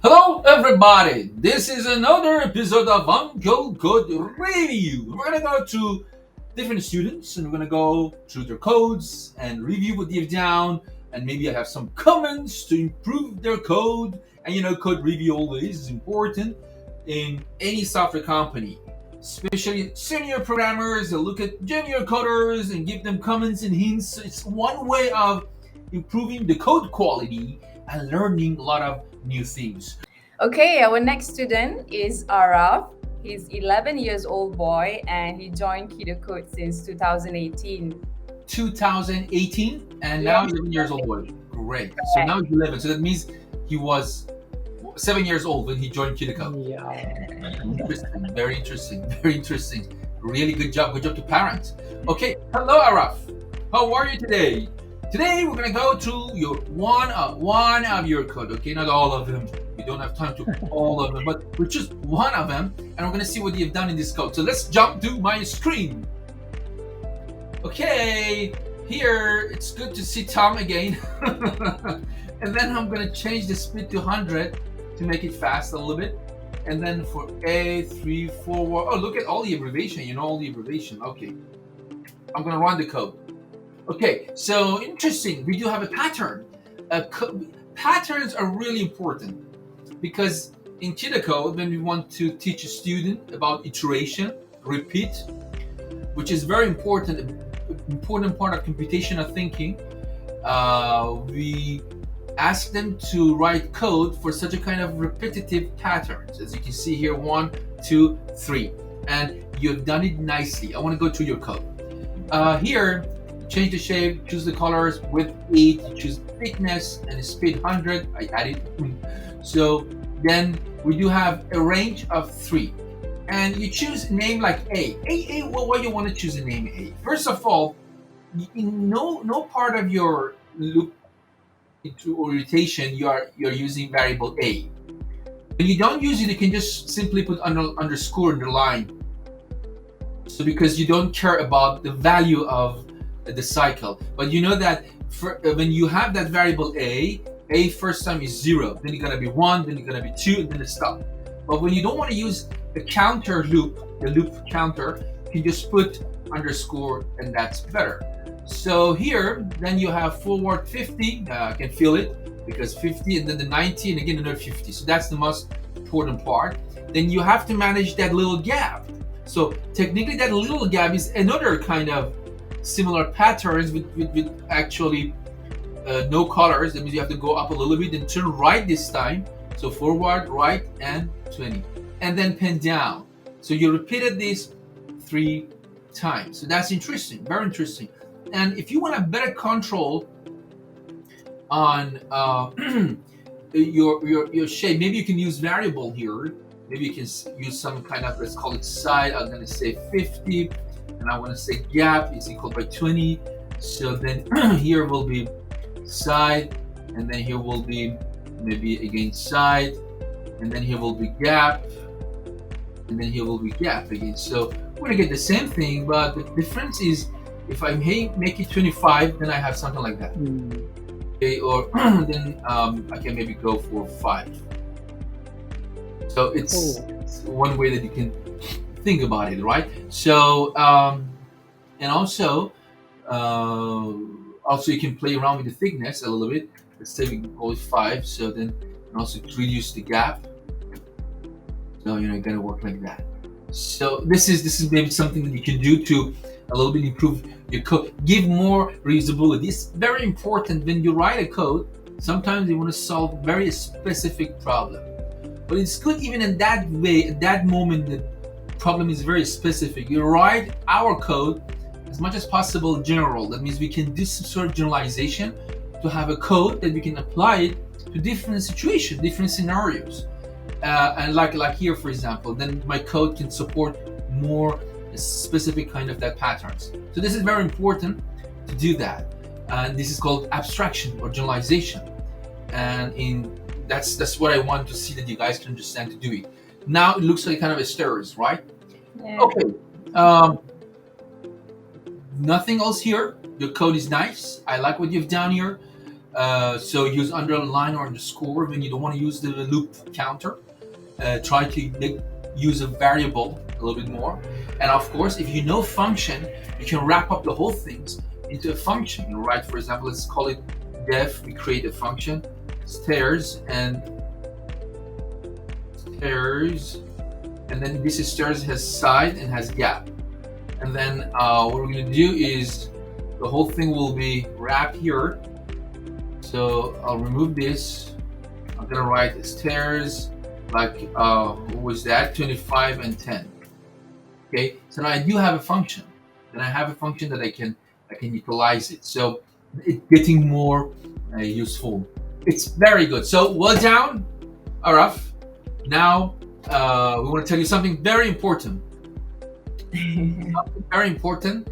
Hello, everybody. This is another episode of UncleCode Review. We're gonna go to different students, and we're gonna go through their codes and review what they've done, and maybe I have some comments to improve their code. And code review always is important in any software company, especially senior programmers that look at junior coders and give them comments and hints. It's one way of improving the code quality and learning a lot of new things. Okay, our next student is Aarav. He's 11 years old boy and he joined Kidocode since 2018. 2018, and now Yes. he's 11 years old boy. Great. So now he's 11. So that means he was 7 years old when he joined Kidocode. Yeah. Interesting. Very interesting. Very interesting. Really good job. Good job to parents. Okay. Hello, Aarav. How are you today? Today we're gonna go to your one of your code. Okay, not all of them. We don't have time to all of them, but we're just one of them, and we're gonna see what you've done in this code. So let's jump to my screen. Okay, here it's good to see Tom again. And then I'm gonna change the speed to 100 to make it fast a little bit. And then for A3 forward. Oh, look at all the abbreviation. You know all the abbreviation. Okay, I'm gonna run the code. Okay, so interesting. We do have a pattern. Patterns are really important because in Kidocode, when we want to teach a student about iteration, repeat, which is very important part of computational thinking, we ask them to write code for such a kind of repetitive patterns. As you can see here, 1, 2, 3, and you've done it nicely. I want to go through your code. Here, change the shape, choose the colors, width 8, choose thickness, and speed 100. I added. So then we do have a range of 3. And you choose a name like A. Well, why you want to choose a name A? First of all, in no part of your loop into orientation you're using variable A. When you don't use it, you can just simply put underscore underline. So because you don't care about the value of the cycle, but you know that when you have that variable A first time is 0, then it's gonna be 1, then it's gonna be 2, and then it's stop. But when you don't want to use the counter loop, the loop counter, you can just put underscore, and that's better. So here, then you have forward 50. I can feel it because 50, and then the 90, and again another 50. So that's the most important part. Then you have to manage that little gap. So technically, that little gap is another kind of similar patterns with actually no colors. That means you have to go up a little bit and turn right this time. So forward, right, and 20, and then pen down. So you repeated this 3 times. So that's interesting, very interesting. And if you want a better control on your shape, maybe you can use variable here. Maybe you can use some kind of, let's call it side. I'm going to say 50, and I want to say gap is equal by 20. So then here will be side, and then here will be maybe again side, and then here will be gap, and then here will be gap again. So we're going to get the same thing, but the difference is if I make it 25, then I have something like that. Okay, or then I can maybe go for 5. So it's one way that you can think about it, right? So and also you can play around with the thickness a little bit. Let's say we can go with 5. So then and also reduce the gap. So it's gonna work like that. So this is maybe something that you can do to a little bit improve your code, give more reusability. It's very important when you write a code. Sometimes you want to solve very specific problem, but it's good even in that way. At that moment, the problem is very specific. You write our code as much as possible general. That means we can do some sort of generalization to have a code that we can apply it to different situations, different scenarios. And like here, for example, then my code can support more specific kind of that patterns. So this is very important to do that. And this is called abstraction or generalization. And that's what I want to see that you guys can understand to do it. Now it looks like kind of a stairs, right? Yeah. Okay. Nothing else here. Your code is nice. I like what you've done here. So use underline or underscore when you don't want to use the loop counter. Try to use a variable a little bit more. And of course, if you know function, you can wrap up the whole things into a function. You write, for example, let's call it def. We create a function, stairs, and then this stairs has side and has gap. And then what we're going to do is the whole thing will be wrapped here. So I'll remove this. I'm going to write stairs like what was that, 25 and 10. Okay, so now I do have a function. Then I have a function that I can utilize it. So it's getting more useful. It's very good. So well done, Aarav. Now we want to tell you something very important. Very important.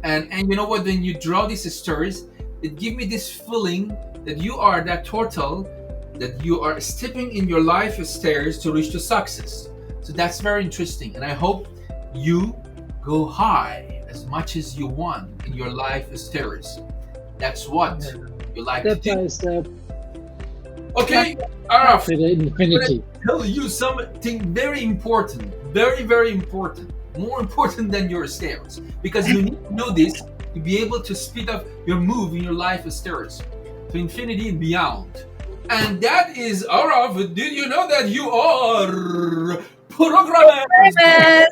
And you know what? When you draw these stairs, it gives me this feeling that you are that turtle, that you are stepping in your life stairs to reach to success. So that's very interesting, and I hope you go high as much as you want in your life stairs. That's what you like Step to do. by step Okay, Aarav, to the infinity. tell you something very important, very, very important, more important than your stairs, because you need to know this to be able to speed up your move in your life stairs to infinity and beyond. And that is Aarav. Did you know that you are programmers? Yes.